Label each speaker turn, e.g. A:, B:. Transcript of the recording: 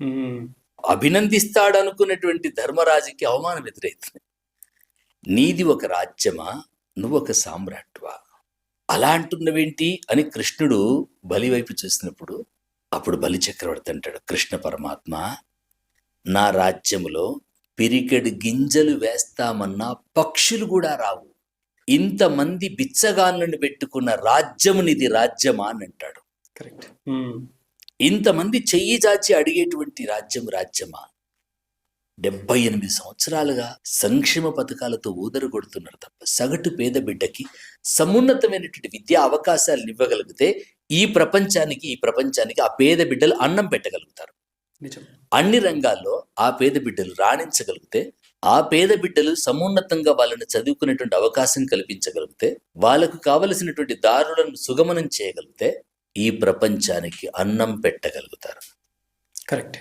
A: హ్మ్.
B: అభినందిస్తాడు అనుకున్నటువంటి ధర్మరాజుకి అవమానం ఎదురైతుంది. నీది ఒక రాజ్యమా, నువ్వొక సామ్రాట్వా, అలా అంటున్నవేంటి అని కృష్ణుడు బలి వైపు చూసినప్పుడు, అప్పుడు బలి చక్రవర్తి అంటాడు, కృష్ణ పరమాత్మ, నా రాజ్యములో పిరికెడు గింజలు వేస్తామన్నా పక్షులు కూడా రావు. ఇంతమంది బిచ్చగాళ్ళను పెట్టుకున్న రాజ్యమునిది రాజ్యమా అని అంటాడు.
A: కరెక్ట్.
B: ఇంతమంది చెయ్యి చాచి అడిగేటువంటి రాజ్యమా? 78 సంవత్సరాలుగా సంక్షేమ పథకాలతో ఊదరు కొడుతున్నారు తప్ప సగటు పేద బిడ్డకి సమున్నతమైనటువంటి విద్యా అవకాశాలను ఇవ్వగలిగితే ఈ ప్రపంచానికి ఆ పేద బిడ్డలు అన్నం పెట్టగలుగుతారు.
A: నిజం.
B: అన్ని రంగాల్లో ఆ పేద బిడ్డలు రాణించగలిగితే, ఆ పేద బిడ్డలు సమున్నతంగా వాళ్ళని చదువుకునేటువంటి అవకాశం కల్పించగలిగితే, వాళ్ళకు కావలసినటువంటి దారులను సుగమనం చేయగలిగితే ఈ ప్రపంచానికి అన్నం పెట్టగలుగుతారు.
A: కరెక్ట్.